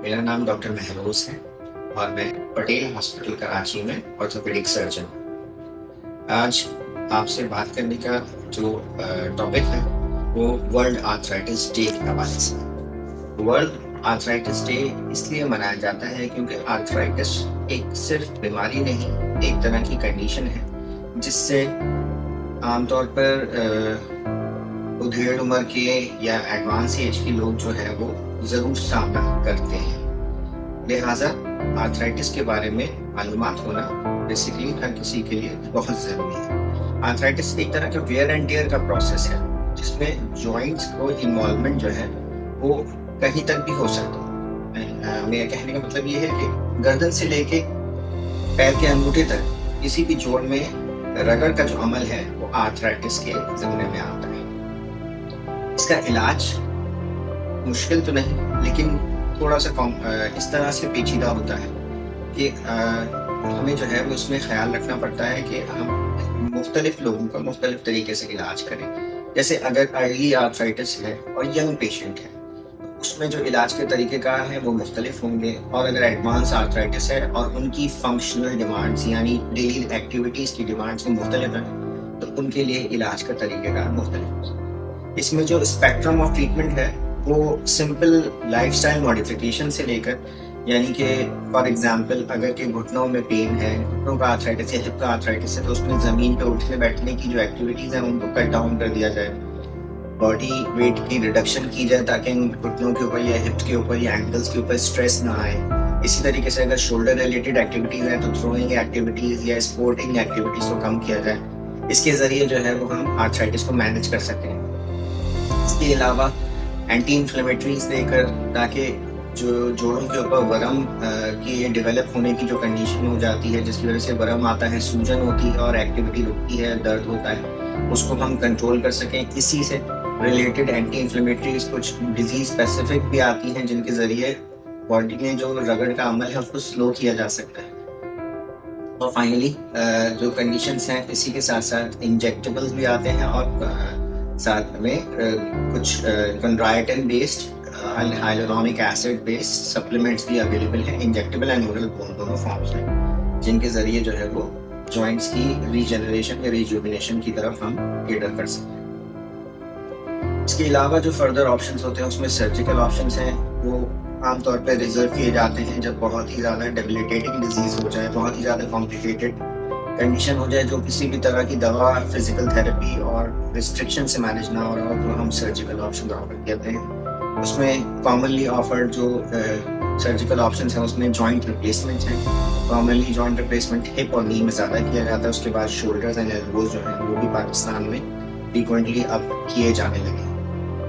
मेरा नाम डॉक्टर महरोज है और मैं पटेल हॉस्पिटल कराची में ऑर्थोपेडिक सर्जन हूँ। आज आपसे बात करने का जो टॉपिक है वो वर्ल्ड आर्थराइटिस डे के हवाले से। वर्ल्ड आर्थराइटिस डे इसलिए मनाया जाता है क्योंकि आर्थराइटिस एक सिर्फ बीमारी नहीं, एक तरह की कंडीशन है जिससे आमतौर पर उधेड़ उम्र के या एडवांस एज के लोग जो है वो ज़रूर सामना करते हैं। लिहाजा आर्थराइटिस के बारे में मालूमात होना बेसिकली हर किसी के लिए बहुत ज़रूरी है। आर्थराइटिस एक तरह का वेयर एंड टियर का प्रोसेस है जिसमें जॉइंट्स को इन्वॉल्वमेंट जो है वो कहीं तक भी हो सकता है। मेरा कहने का मतलब ये है कि गर्दन से लेके पैर के अंगूठे तक किसी भी जोड़ में रगड़ का जो अमल है वो आर्थराइटिस के ज़िम्मे में आता है। इसका इलाज मुश्किल तो नहीं, लेकिन थोड़ा सा इस तरह से पेचीदा होता है कि हमें जो है वो उसमें ख्याल रखना पड़ता है कि हम मुख्तलिफ लोगों का मुख्तलिफ तरीके से इलाज करें। जैसे अगर अर्ली आर्थराइटिस है और यंग पेशेंट है, उसमें जो इलाज के तरीक़ेकार हैं वो मुख्तलिफ होंगे, और अगर एडवांस आर्थराइटिस है और उनकी फंक्शनल डिमांड्स यानी डेली एक्टिविटीज़ की डिमांड्स भी मुख्तलिफ हैं, तो उनके लिए इलाज का तरीक़ेकार मुख्तलिफ होगा। इसमें जो स्पेक्ट्रम ऑफ ट्रीटमेंट है वो सिंपल लाइफस्टाइल मॉडिफिकेशन से लेकर, यानी कि फॉर एग्जांपल अगर के घुटनों में पेन है, घुटनों का आर्थराइटिस या हिप का आर्थराइटिस है, तो उसमें ज़मीन पे उठने बैठने की जो एक्टिविटीज़ हैं उनको कट डाउन कर दिया जाए, बॉडी वेट की रिडक्शन की जाए ताकि घुटनों के ऊपर या हिप्स के ऊपर या एंकल्स के ऊपर स्ट्रेस ना आए। इसी तरीके से अगर शोल्डर रिलेटेड एक्टिविटीज़ हैं तो थ्रोइंग एक्टिविटीज़ या स्पोर्टिंग एक्टिविटीज़ को कम किया जाए। इसके ज़रिए जो है वो हम आर्थराइटिस को मैनेज कर सकें। इसके अलावा एंटी इन्फ्लेमेटरीज देकर, ताकि जो जोड़ों के ऊपर वरम की डेवलप होने की जो कंडीशन हो जाती है जिसकी वजह से वरम आता है, सूजन होती है और एक्टिविटी रुकती है, दर्द होता है, उसको हम कंट्रोल कर सकें। इसी से रिलेटेड एंटी इन्फ्लेमेटरीज कुछ डिजीज स्पेसिफिक भी आती हैं जिनके ज़रिए बॉडी में जो रगड़ का अमल है उसको स्लो किया जा सकता है। और फाइनली जो कंडीशंस हैं इसी के साथ साथ इंजेक्टेबल्स भी आते हैं और साथ में कुछ chondroitin based hyaluronic acid based supplements भी अवेलेबल हैं, इंजेक्टेबल एंड ओरल दोनों फॉर्म्स में, जिनके ज़रिए जो है वो जॉइंट्स की रीजनरेशन या रिजुविनेशन की तरफ हम केटर कर सकते हैं। इसके अलावा जो फर्दर ऑप्शंस होते हैं उसमें सर्जिकल ऑप्शंस हैं, वो आमतौर पर रिजर्व किए जाते हैं जब बहुत ही ज़्यादा डेबिलिटेटिंग डिजीज़ हो जाए, बहुत ही ज़्यादा कॉम्प्लिकेटेड कंडीशन हो जाए, जो किसी भी तरह की दवा, फिजिकल थेरेपी और रिस्ट्रिक्शन से मैनेज ना हो रहा हो, तो हम सर्जिकल ऑप्शन ऑफर करते हैं। उसमें कॉमनली ऑफर्ड जो सर्जिकल ऑप्शंस हैं उसमें जॉइंट रिप्लेसमेंट हैं। कॉमनली जॉइंट रिप्लेसमेंट हिप और नी में ज़्यादा किया जाता है, उसके बाद शोल्डर्स एंड एल्बोज जो हैं वो भी पाकिस्तान में फ्रीक्वेंटली अब किए जाने लगे।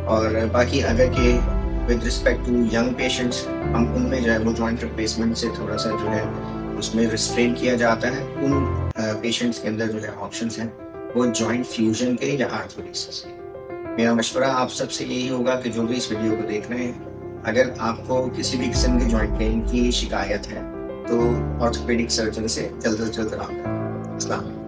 और बाकी अगर के with respect to young patients, हम उनमें जो है वो जॉइंट रिप्लेसमेंट से थोड़ा सा जो है उसमें रिस्ट्रेन किया जाता है। उन पेशेंट्स के अंदर जो है ऑप्शंस हैं वो जॉइंट फ्यूजन के या आर्थोडेसिस के। मेरा मशवरा आप सबसे यही होगा कि जो भी इस वीडियो को देख रहे हैं, अगर आपको किसी भी किस्म के जॉइंट पेन की शिकायत है तो ऑर्थोपेडिक सर्जन से जल्द से जल्द रब्ता करें। अस्सलाम वालेकुम।